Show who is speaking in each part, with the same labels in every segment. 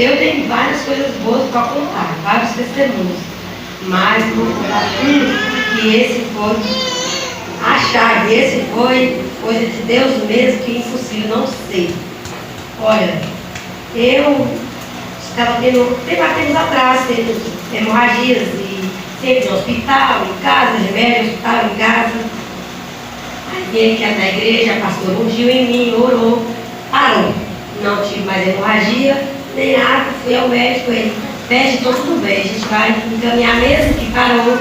Speaker 1: eu tenho várias coisas boas para contar, vários testemunhos. Mas vou contar que esse foi a chave, esse foi coisa de Deus mesmo, que é impossível não ser. Olha, eu estava tendo tempos atrás, tendo hemorragias, e sempre no hospital, em casa, remédio, hospital, em casa. Aí veio que na igreja, a pastora ungiu em mim, orou, parou. Não tive mais hemorragia, nem nada, fui ao médico, ele fecha, então tudo bem, a gente vai encaminhar mesmo que parou,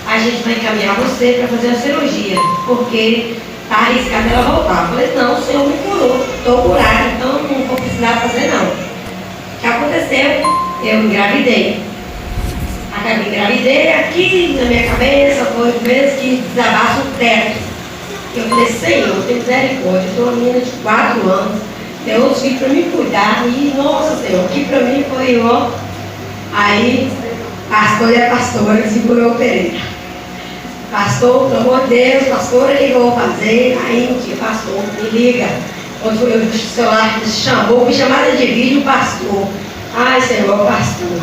Speaker 1: a gente vai encaminhar você para fazer a cirurgia, porque está arriscado ela voltar. Eu falei, não, o Senhor me curou, estou curada, então não vou precisar fazer não. O que aconteceu? Eu engravidei. Engravidei aqui na minha cabeça, foi mesmo que desabaixo o teto. Eu falei, Senhor, tem misericórdia, eu sou uma menina de 4 anos, tem outros filhos para me cuidar, e nossa Senhor, aqui para mim foi ó. Aí, pastor e a pastora segurou o Pereira. Pastor, pelo amor de Deus, pastora, o que eu vou fazer? Aí um dia, pastor, me liga. Quando o celular chamou, me chamada de vídeo, pastor. Ai, Senhor, pastor.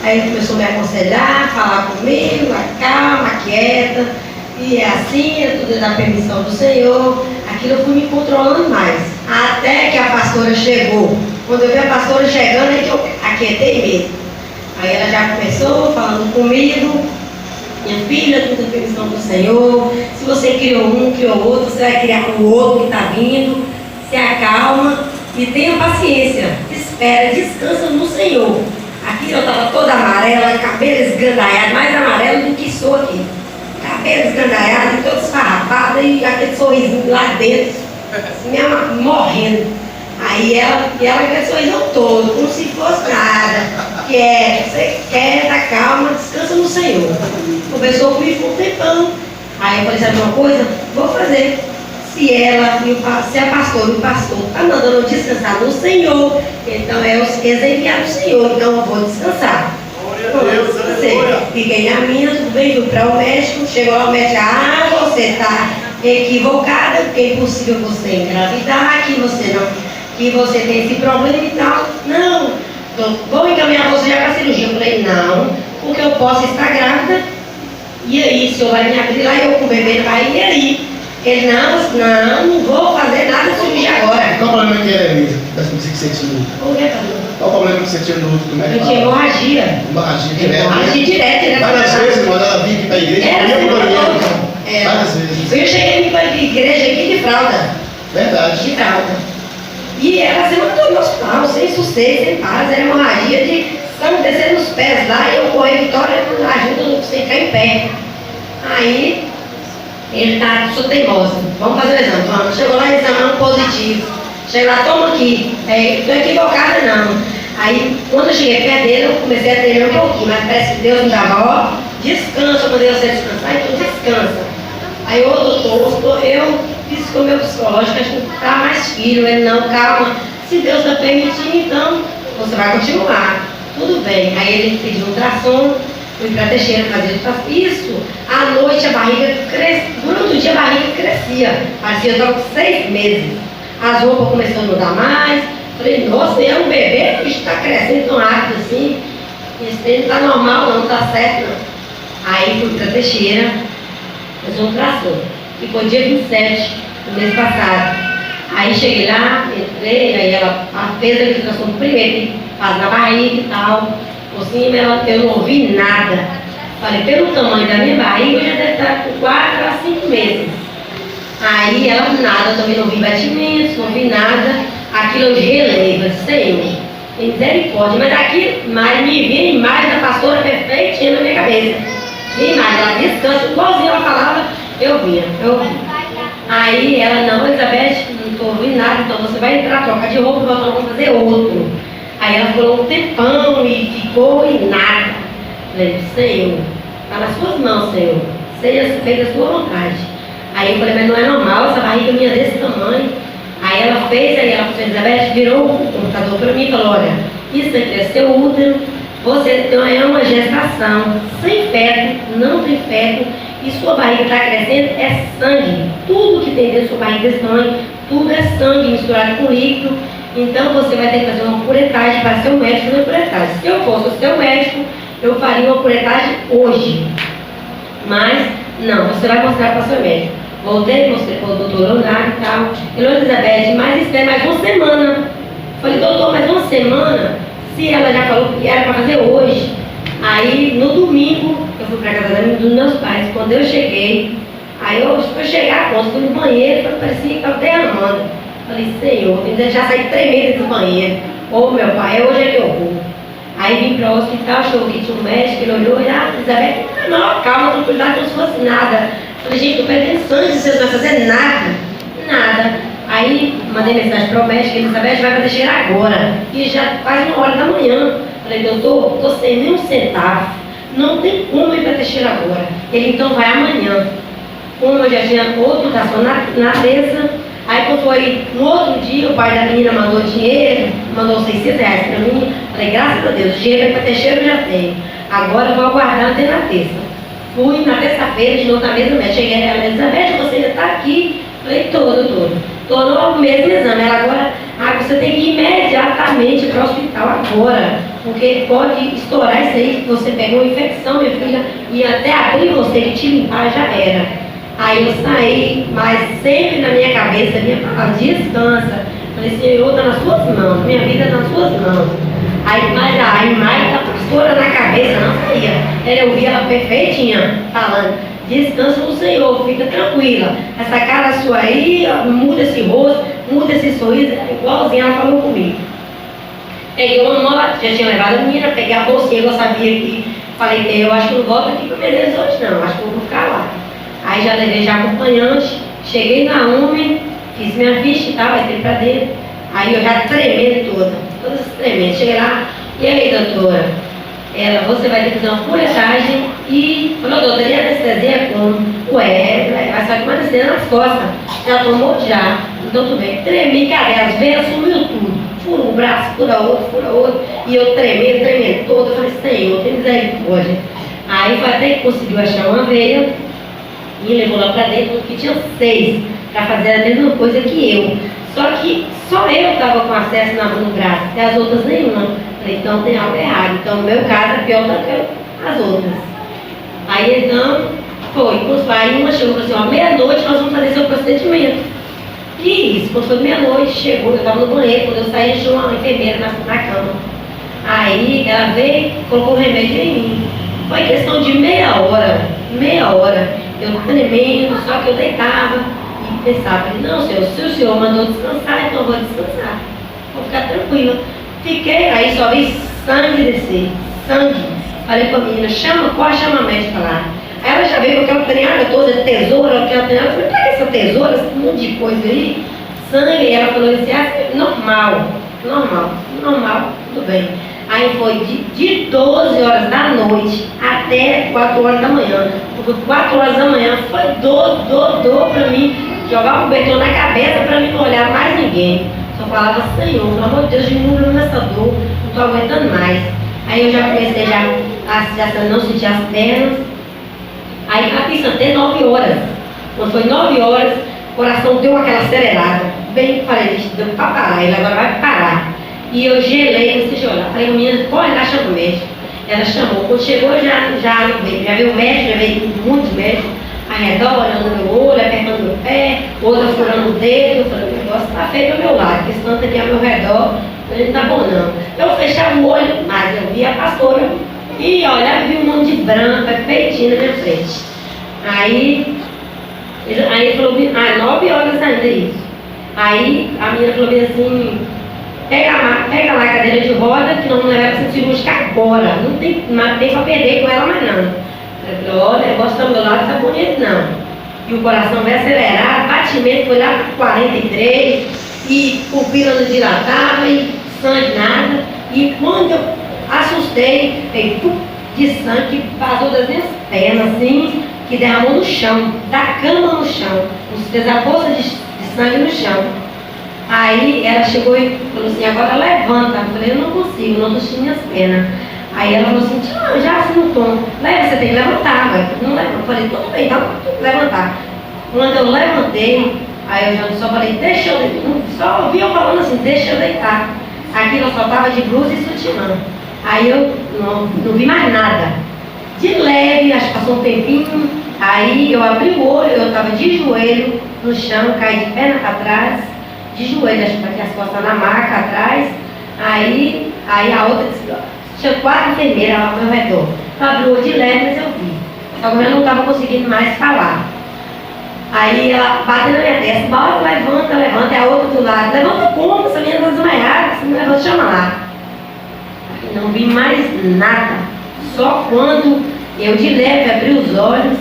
Speaker 1: Aí ele começou a me aconselhar, falar comigo, calma, quieta. E é assim, é tudo da permissão do Senhor. Aquilo eu fui me controlando mais. Até que a pastora chegou. Quando eu vi a pastora chegando, é que eu aquietei mesmo. Aí ela já começou falando comigo. Minha filha, tudo da permissão do Senhor. Se você criou um, criou outro, você vai criar um outro que está vindo. Se acalma e tenha paciência. Espera, descansa no Senhor. Aqui eu estava toda amarela, cabelo esgandaiado, mais amarelo do que sou aqui. Cabelo esgandaiado, toda esfarrapada e aquele sorrisinho lá dentro, minha morrendo. Aí ela com aquele sorrisão todo, como se fosse nada. Quieta, calma, descansa no Senhor. Conversou comigo por um tempão. Aí eu falei, sabe uma coisa? Vou fazer. Se a pastora e o pastor está mandando eu descansar no Senhor, então eles enviaram o Senhor, então eu vou descansar. Fiquei na minha, tudo bem, fui para o médico, chegou lá o médico, você está equivocada, porque é impossível você engravidar, que você tem esse problema e tal. Não, vou encaminhar você já para a cirurgia. Eu falei, não, porque eu posso estar grávida, e aí, o senhor vai me abrir lá e eu com o bebê vai, e aí? Ele, não vou fazer nada de cirurgia agora.
Speaker 2: Qual o problema que é, Elisa? Que você tinha? Qual o problema que você tinha no útero?
Speaker 1: Eu tinha hemorragia.
Speaker 2: Hemorragia direta.
Speaker 1: Hemorragia direta.
Speaker 2: Várias vezes, irmã, ela vinha aqui para a igreja. Várias vezes.
Speaker 1: Eu cheguei para a igreja aqui de fralda.
Speaker 2: Verdade.
Speaker 1: De fralda. E ela se mandou no hospital, sem sossego, sem paz. Era hemorragia de sangue descendo nos pés lá. E eu corri, Vitória, ajuda você ficar em pé. Aí... ele está, sou teimosa, vamos fazer o exame, vamos. Chegou lá, exame positivo. Chegou lá, toma aqui, estou equivocada não. Aí, quando eu cheguei perto dele, eu comecei a tremer um pouquinho, mas parece que Deus me dava, ó, descansa, quando você descansar, então descansa. Aí, ô doutor, eu disse com o meu psicológico, acho que está mais firme, ele não, calma, se Deus está permitindo, então você vai continuar, tudo bem. Aí ele pediu um ultrassom. Fui para a Teixeira fazer isso. À noite a barriga crescia, durante o dia a barriga crescia. Parecia que eu estava com 6 meses. As roupas começaram a mudar mais. Falei, nossa, é um bebê que está crescendo tão rápido assim. Esse não está normal, não está certo não. Aí fui para a Teixeira fazer um ultrassom. E foi dia 27 do mês passado. Aí cheguei lá, entrei, aí ela fez a ultrassom primeiro, faz na barriga e tal. Por cima eu não ouvi nada. Falei, pelo tamanho da minha barriga, eu já deve estar com 4 a 5 meses. Aí ela, nada, eu também não vi batimentos, não vi nada. Aquilo eu relei, eu disse, Senhor, misericórdia. Mas aqui, me vinha a imagem da pastora perfeitinha na minha cabeça. Vinha a imagem, ela descansa, igualzinho ela falava, eu vi. Aí ela, não, Elizabeth, não estou ouvindo nada, então você vai entrar, trocar de roupa, vamos fazer outro. Aí ela falou um tempão e ficou e nada. Falei, Senhor, está nas suas mãos, Senhor. Seja feita a sua vontade. Aí eu falei, mas não é normal, essa barriga minha desse tamanho. Aí ela fez, aí ela falou, Elizabeth, virou o computador para mim e falou, olha, isso aqui é seu útero, você tem uma gestação sem feto, não tem feto, e sua barriga está crescendo, é sangue. Tudo que tem dentro da sua barriga desse tamanho, tudo é sangue misturado com líquido. Então você vai ter que fazer uma curetagem para ser um médico na curetagem. Se eu fosse o seu médico, eu faria uma curetagem hoje. Mas, não, você vai mostrar para o seu médico. Voltei, mostrei para o doutor Leonardo e tal. Elizabeth, mas espera mais uma semana. Falei, doutor, mais uma semana? Se ela já falou que era para fazer hoje. Aí, no domingo, eu fui para a casa dos meus pais. Quando eu cheguei, aí eu fui chegar, fui no banheiro, parecia que estava derramando. Falei, Senhor, eu já saí tremendo desse banheiro. Ô, meu pai, hoje é que eu vou. Aí vim para o hospital, achou que tinha um médico, ele olhou e Elizabeth, não, calma, não cuidar como se fosse nada. Falei, gente, estou perdendo sangue, vocês não vão fazer nada. Nada. Aí mandei mensagem para o médico, Elizabeth vai fazer cheiro agora. E já quase 1h da manhã. Falei, doutor, estou sem nem um centavo. Não tem como ir para ter cheiro agora. Ele então vai amanhã. Como eu já tinha outro ultrassom na terça. Aí quando foi no outro dia, o pai da menina mandou dinheiro, mandou R$600 para mim. Falei, graças a Deus, dinheiro para ter cheiro eu já tenho. Agora eu vou aguardar até na terça. Fui na terça-feira, de novo na mesma médica. Cheguei nela, Elizabeth, você ainda está aqui? Falei, estou no mesmo exame. Ela agora, você tem que ir imediatamente para o hospital agora. Porque pode estourar isso aí, que você pegou uma infecção, minha filha, e até abrir você e te limpar já era. Aí eu saí, mas sempre na minha cabeça, minha palavra, descansa. Falei, Senhor, está nas suas mãos, minha vida está nas suas mãos. Aí, mas a imagem da pastora na cabeça não saía. Eu via ela perfeitinha, falando, descansa no Senhor, fica tranquila. Essa cara sua aí, muda esse rosto, muda esse sorriso, igualzinho ela falou comigo. Peguei uma mola, já tinha levado a menina, peguei a bolsinha, eu sabia que, falei, eu acho que não volto aqui para Medeiros hoje não, acho que eu vou ficar lá. Aí já levei já acompanhante, cheguei na UME, fiz minha ficha e tal, entrei pra dentro. Aí eu já tremendo todas tremendo. Cheguei lá, e aí doutora? Ela, você vai ter que fazer uma curetagem e falou, doutora, e a anestesia como? Ué, vai sair com uma anestesia nas costas. Já tomou já, então tudo bem. Tremi, cara, as veias sumiu tudo. Fura um braço, fura outro. E eu tremendo toda. Eu falei, Senhor, tem misericórdia. Aí foi até que conseguiu achar uma veia. Me levou lá para dentro, que tinha 6 para fazer a mesma coisa que eu. Só que só eu estava com acesso no braço, e as outras nenhuma. Falei, então tem algo errado. Então, no meu caso, é pior do que as outras. Aí, então, foi. Aí uma chegou e falou assim, meia-noite nós vamos fazer seu procedimento. E isso, quando foi meia-noite, chegou, eu estava no banheiro, quando eu saí, tinha uma enfermeira na cama. Aí, ela veio, colocou o remédio em mim. Foi questão de meia hora. Eu tremendo, só que eu deitava e pensava, não, senhor, se o senhor mandou descansar, então eu vou descansar. Vou ficar tranquila. Fiquei, aí só vi sangue descer, sangue. Falei pra menina, chama a médica lá. Aí ela já veio com aquela treinada toda de tesoura, aquela treinada. Eu falei, pega essa tesoura, esse monte de coisa aí, sangue. E ela falou assim, normal, tudo bem. Aí foi de 12 horas da noite até 4 horas da manhã. Porque 4 horas da manhã foi dor pra mim. Jogar um cobertor na cabeça pra mim não olhar mais ninguém. Só falava, Senhor, pelo amor de Deus, diminui nessa dor, não estou aguentando mais. Aí eu já comecei a não sentir as pernas. Aí fiz até 9 horas. Quando foi 9 horas, o coração deu aquela acelerada. Bem, falei, deu para parar, ele agora vai parar. E eu gelei, comecei a chorar. Falei, menina, corre lá, chama o médico. Ela chamou. Quando chegou, já veio o médico, já veio muitos médicos ao redor, olhando no meu olho, apertando meu pé, outra furando o dedo. Eu falei, o negócio está feio ao meu lado, porque esse tanto aqui ao meu redor, ele não tá bom não. Eu fechava o olho, mas eu vi a pastora. E olha, vi um monte de branco, feitinho na minha frente. Aí ele falou, 9 horas ainda isso. Aí a menina falou assim, pega lá a cadeira de roda, que não leva essa cirúrgica agora. Não tem para perder com ela mais não. Eu falei, olha, o negócio do meu lado tá bonito não. E o coração vai acelerar, o batimento foi lá para 43, e pupila não dilatava, e sangue nada. E quando eu assustei, veio de sangue que vazou das minhas pernas, assim, que derramou no chão, da cama no chão. Fez a bolsa de sangue no chão. Aí ela chegou e falou assim, agora levanta. Eu falei, eu não consigo, não estou sentindo as pernas. Aí ela falou assim, não, já assim no tom. Você tem que levantar, vai. Não levanta. Eu falei, tudo bem, então tem que levantar. Quando eu levantei, Aí eu já só falei, deixa eu deitar. Só ouvi eu falando assim, deixa eu deitar. Aqui eu só estava de blusa e sutiã. Aí eu não vi mais nada. De leve, acho que passou um tempinho. Aí eu abri o olho, eu estava de joelho no chão, caí de perna para trás, de joelho, acho que as costas na maca atrás. Aí a outra disse, tinha 4 enfermeiras lá ao meu redor. Eu abri o olho de leve, mas eu vi. Só que eu não estava conseguindo mais falar. Aí ela bateu na minha testa, bora, levanta, e a outra do lado, levanta como? Essa menina está desmaiada, você me levanta, chama lá. Não vi mais nada. Só quando eu de leve abri os olhos,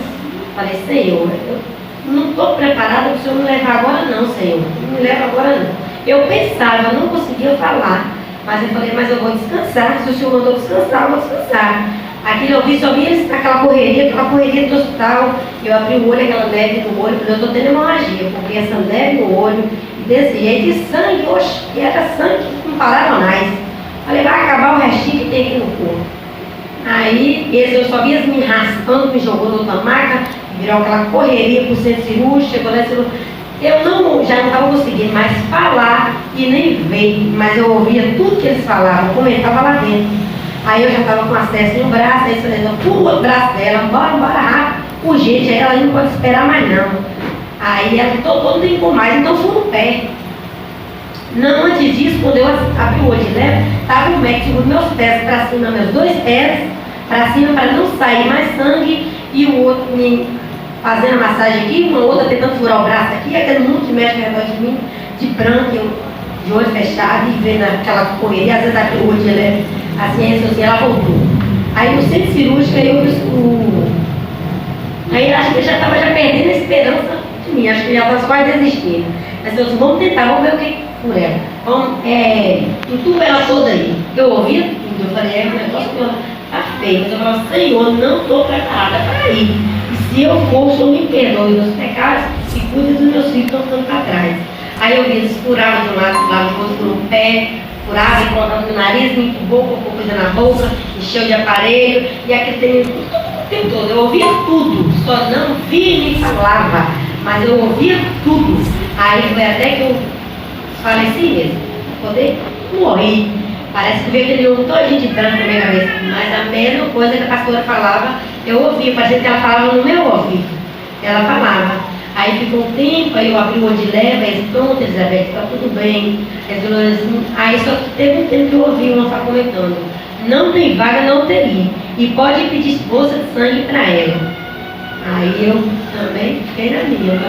Speaker 1: falei, Senhor, eu não estou preparada para o Senhor me levar agora não, Senhor. Não me leva agora não. Eu pensava, eu não conseguia falar. Mas eu falei, mas eu vou descansar. Se o Senhor mandou descansar, eu vou descansar. Aquilo eu vi, só vi aquela correria do hospital. Eu abri o olho, aquela neve no olho, porque eu estou tendo hemorragia, porque essa neve no olho, desse jeito, e sangue, oxe, e era sangue que não parava mais. Falei, vai acabar o restinho que tem aqui no corpo. Aí, eu só vi as me raspando, me jogou na outra maca, virou aquela correria pro centro cirúrgico, chegou lá e cirúrgico. Eu já não estava conseguindo mais falar e nem ver, mas eu ouvia tudo que eles falavam, comentava lá dentro. Aí eu já estava com acesso no braço, aí eu falei, pula o braço dela, bora rápido, urgente, aí ela não pode esperar mais não. Aí ela todo nem com mais, então fui no pé. Não, antes disso, quando eu abri o olho de leve, estava o médico segurando meus pés para cima, meus 2 pés para cima, para não sair mais sangue, e o outro me fazendo a massagem aqui, uma outra tentando furar o braço aqui, aquele mundo de médico ao redor de mim, de branco, eu de olho fechado e vendo aquela correria, às vezes abri o olho de leve, assim, ela voltou. Aí no centro cirúrgico, aí acho que eu já estava perdendo a esperança de mim, acho que já estava quase desistindo. Mas eu disse, vamos tentar, vamos ver o que por ela. Vamos, entuba ela toda aí. Eu ouvi tudo, eu falei, o negócio tá feio, mas eu falei, Senhor, não estou preparada para ir. E se eu for, o Senhor me perdoe dos pecados e cuide dos meus filhos que estão ficando para trás. Aí eu vi, eles furavam de um lado do outro no pé, furavam e colocavam no nariz, me entubou, colocou coisa na boca, encheu de aparelho, e aquele tempo todo, eu ouvia tudo, só não via nem falava, mas eu ouvia tudo. Aí foi até que eu faleci mesmo, poder morrer. Parece que veio aquele homem todinho de branco na minha cabeça, mas a mesma coisa que a pastora falava, eu ouvia, parecia que ela falava no meu ouvido. Ela falava. Aí ficou um tempo, aí eu abri o olho de leve, aí pronto, Elizabeth, está tudo bem. Aí só que teve um tempo que eu ouvi uma comentando, não tem vaga na UTI, e pode pedir bolsa de sangue para ela. Aí eu também fiquei na minha,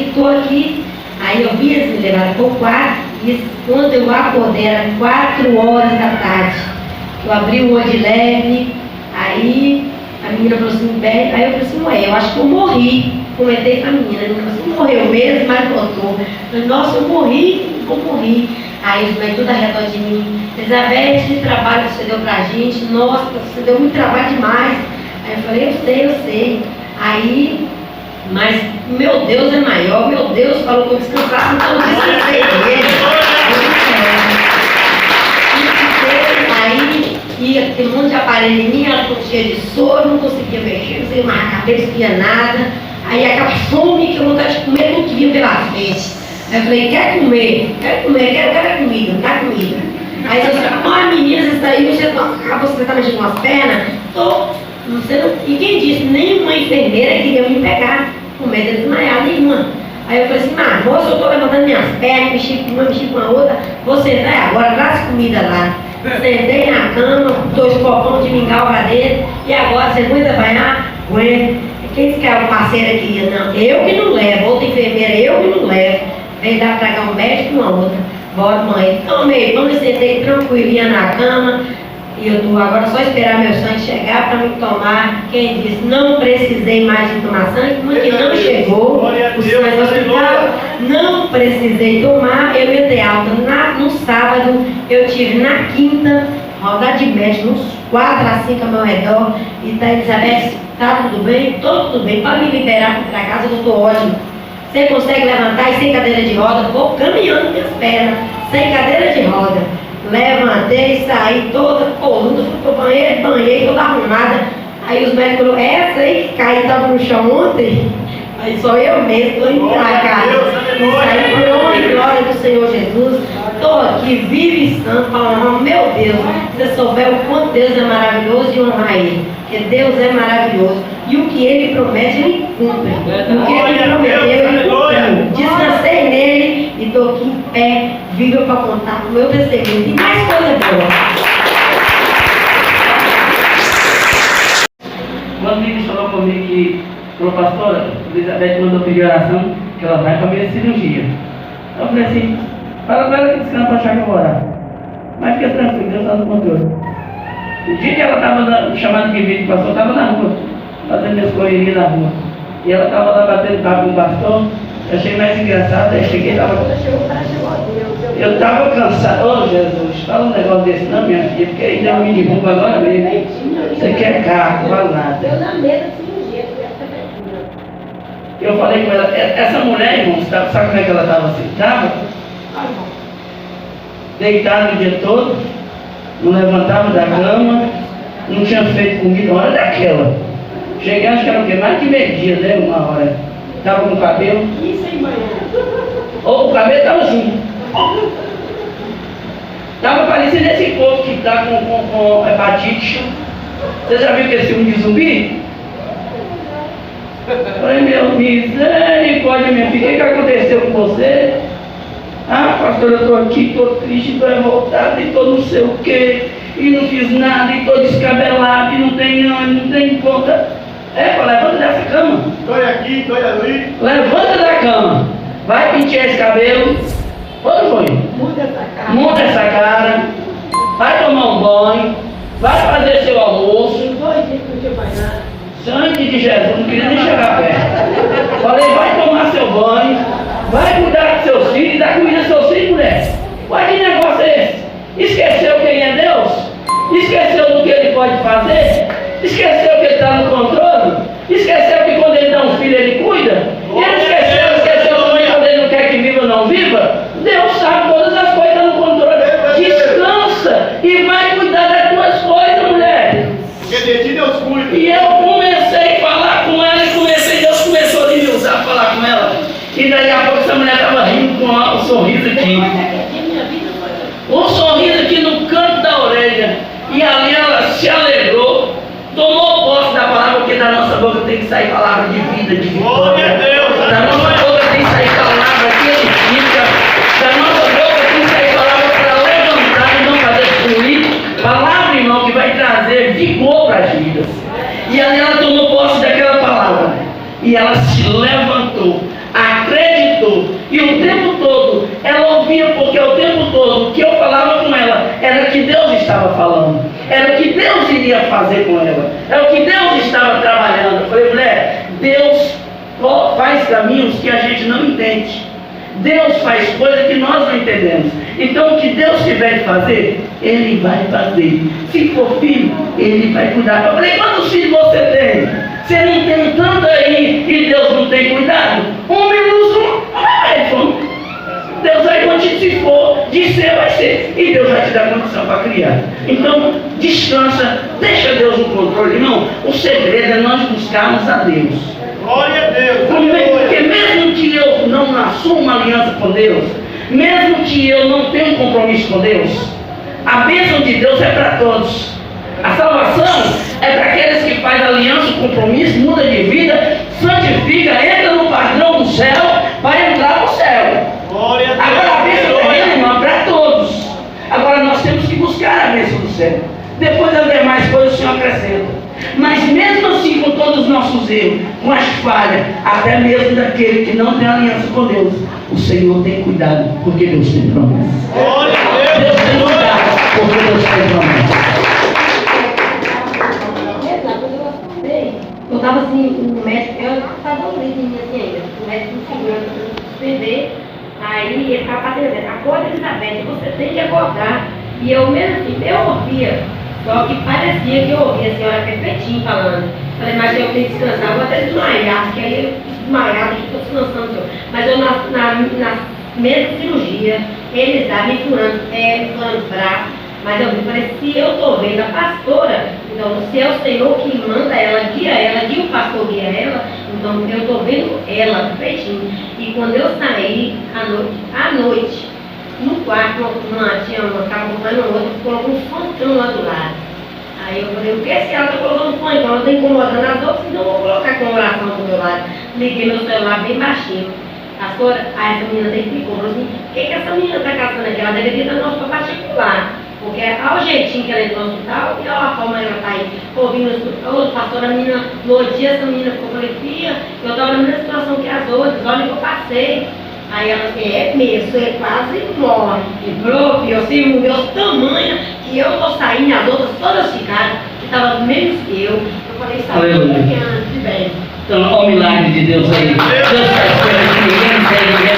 Speaker 1: estou aqui. Aí eu vi eles me levaram para o quarto, e quando eu acordei, era 4 horas da tarde. Eu abri o olho de leve, aí a menina falou assim, aí eu falei assim, ué, eu acho que eu morri. Comentei com a menina falou assim, morreu mesmo, mas voltou. Eu falei, nossa, eu morri. Aí os médicos tudo ao redor de mim, Elizabeth, esse trabalho que você deu pra gente, nossa, você deu muito trabalho demais. Aí eu falei, eu sei. Aí, mas meu Deus é maior, meu Deus falou que eu descansava, então eu descansei dele. Aí ia ter um monte de aparelho em mim, ela ficou cheia de soro, não conseguia mexer, não conseguia marcar a cabeça, não conseguia nada. Aí aquela fome que eu vontade de comer tudo que vinha pela frente. Aí eu falei, quero comer, quero comida, não dá comida. Aí eu falei, meninas, isso aí, você está mexendo com as pernas? E quem disse? Nenhuma enfermeira queria me pegar com medo de desmaiar, nenhuma. Aí eu falei assim, moça, eu estou levantando minhas pernas, mexi com a outra, você vai agora, traz comida lá. Sentei na cama, 2 copão de mingau para dentro, e agora você aguenta banhar? Aguenta. Quem que é o parceiro aqui? Não, eu que não levo, outra enfermeira, eu que não levo. Veio dar pra cá um médico e uma outra. Bora, mãe. Tomei pão e sentei tranquilinha na cama. E eu estou agora só esperar meu sangue chegar para me tomar. Quem disse, não precisei mais de tomar sangue, porque não chegou. O sangue no hospital, não precisei tomar. Eu ia ter alta no sábado, eu tive na quinta, rodar de médico, uns 4 a 5 ao meu redor. E tá, Elizabeth, tá tudo bem? Tô tudo bem, pode me liberar para casa, eu estou ótimo. Você consegue levantar e sem cadeira de roda? Vou caminhando minhas pernas, sem cadeira de roda. Levantei, saí toda coluda, fui pro banheiro, toda arrumada. Aí os médicos falaram, essa aí que caiu, estava no chão ontem. Mas sou eu mesmo, estou indo para casa. Isso aí por honra e glória do Senhor Jesus. Estou aqui, vivo e santo, falando, meu Deus, se você souber o quanto Deus é maravilhoso e honrar Ele. Porque Deus é maravilhoso. E o que Ele promete, Ele cumpre. O que Ele prometeu, Ele cumpriu. Descansei nele e estou aqui em pé, vivo para contar o meu testemunho. E mais coisa boa.
Speaker 3: Quando o menino falou comigo que, falou, pastora, Elizabeth mandou pedir oração, que ela vai para a minha cirurgia. Eu falei assim, fala para ela que descansa para achar que eu vou orar. Mas fica tranquilo, Deus está no controle. O dia que ela estava chamando de vídeo, pastor, estava na rua, fazendo minhas correrias na rua. E ela estava lá batendo papo com o pastor, eu achei mais engraçado, aí cheguei e estava... Eu estava cansado. Ô Jesus, fala um negócio desse não, minha filha, porque ainda me derruba agora mesmo. Você quer carro, não vale nada. Eu falei com ela, essa mulher, irmão, sabe como é que ela estava assim? Estava deitada o dia todo, não levantava da cama, não tinha feito comida uma hora daquela. Cheguei, acho que era o quê? Mais de meio-dia, né? Uma hora. Estava com o cabelo. Ou o cabelo estava assim. Estava parecendo esse povo que está com hepatite. Você já viu esse filme de zumbi? Falei, meu misericórdia, minha filha, o que aconteceu com você? Ah, pastor, eu estou aqui, estou triste, estou revoltado, e estou não sei o quê, e não fiz nada, e estou descabelado, e não tem conta. Levanta dessa cama.
Speaker 2: Estou aqui, estou ali.
Speaker 3: Levanta da cama. Vai pentear esse cabelo. Foi. Muda essa cara. Vai tomar um banho. Vai fazer seu almoço. Sangue de Jesus, não queria nem chegar perto. Falei, vai tomar seu banho. Vai cuidar dos seus filhos e dar comida aos seus filhos, mulher. Ué, que negócio é esse? Esqueceu quem é Deus? Esqueceu do que Ele pode fazer? Esqueceu que Ele está no controle? Esqueceu que quando Ele dá um filho Ele cuida? Ele esqueceu também quando Ele não quer que viva ou não viva? Deus sabe todas as coisas, está no controle. Descansa e vai cuidar das tuas coisas, mulher.
Speaker 2: Porque de ti Deus cuida.
Speaker 3: E eu comecei a falar com ela Deus começou a me usar a falar com ela. E daí a pouco essa mulher estava rindo com o sorriso aqui. O sorriso aqui no canto da orelha. E ali ela se alegrou, tomou posse da palavra, porque da nossa boca tem que sair palavra de vida, de vitória. Da nossa boca tem que sair palavra que edifica. Da nossa boca tem que sair palavra para levantar e não para destruir. Palavra, irmão, que vai trazer vigor para as vidas. E ali ela tomou posse daquela palavra. E ela se levantou, acreditou. E o tempo todo ela ouvia, porque o tempo todo o que eu falava com ela era que Deus estava falando, era o que Deus iria fazer com ela, era o que Deus estava trabalhando. Eu falei, mulher, Deus faz caminhos que a gente não entende. Deus faz coisas que nós não entendemos. Então o que Deus tiver de fazer, Ele vai fazer. Se for filho, Ele vai cuidar. Eu falei, quantos filhos você tem? Você não tem tanto aí e Deus não tem cuidado? Um menos um, Deus vai continuar, se for, de ser, vai ser. E Deus vai te dar condição para criar. Então, descansa, deixa Deus no controle. Não, o segredo é nós buscarmos a Deus.
Speaker 2: Glória a Deus.
Speaker 3: Porque mesmo que eu não assuma uma aliança com Deus, mesmo que eu não tenha um compromisso com Deus, a bênção de Deus é para todos. A salvação é para aqueles que fazem aliança, compromisso, muda de vida, santifica, entra no padrão do céu, vai entrar no céu. Agora a bênção do reino, irmão, é para todos. Agora nós temos que buscar a bênção do céu. Depois das demais coisas o Senhor acrescenta. Mas mesmo assim, com todos os nossos erros, com as falhas, até mesmo daquele que não tem aliança com Deus, o Senhor tem cuidado, porque Deus tem promessa. Deus tem cuidado, porque Deus tem promessa.
Speaker 1: Eu estava assim, o médico, eu estava horrível assim ainda, o médico me segurando para suspender, aí ele ficava batendo, acorda Elizabeth, você tem que acordar. E eu mesmo assim, eu ouvia, só que parecia que eu ouvia a senhora perfeitinho falando. Falei, mas eu tenho que descansar, vou até desmaiar, porque aí eu desmaiava e estou descansando. Mas eu na mesma cirurgia, eles estavam me furando braço. Mas eu falei, se eu estou vendo a pastora, então se é o Senhor que manda ela, guia o pastor guia ela, Então eu estou vendo ela perfeitinho. E quando eu saí à noite, no quarto, tinha uma cama no outro, colocou um funkão lá do lado. Aí eu falei, o que se ela está colocando funk? Ela está incomodando as outras, então eu vou colocar com oração do meu lado. Liguei meu celular bem baixinho. Pastora, aí essa menina explicou, falou assim, o que essa menina está caçando aqui? Ela deve ter dado nosso particular. Porque ao jeitinho que ela entrou no hospital, e olha a forma que ela está aí, ouvindo, pastora, a menina, no dia essa menina ficou, falei, filha, eu estava na mesma situação que as outras, olha que eu passei. Aí ela assim, é mesmo, você quase morre. E falou, filho, assim, o meu tamanho, que eu tô saindo, as outras todas ficaram, que estavam menos que eu. Eu falei, sabe, que antes de bem.
Speaker 3: Então, olha o milagre de Deus aí. Deus está esperando que ninguém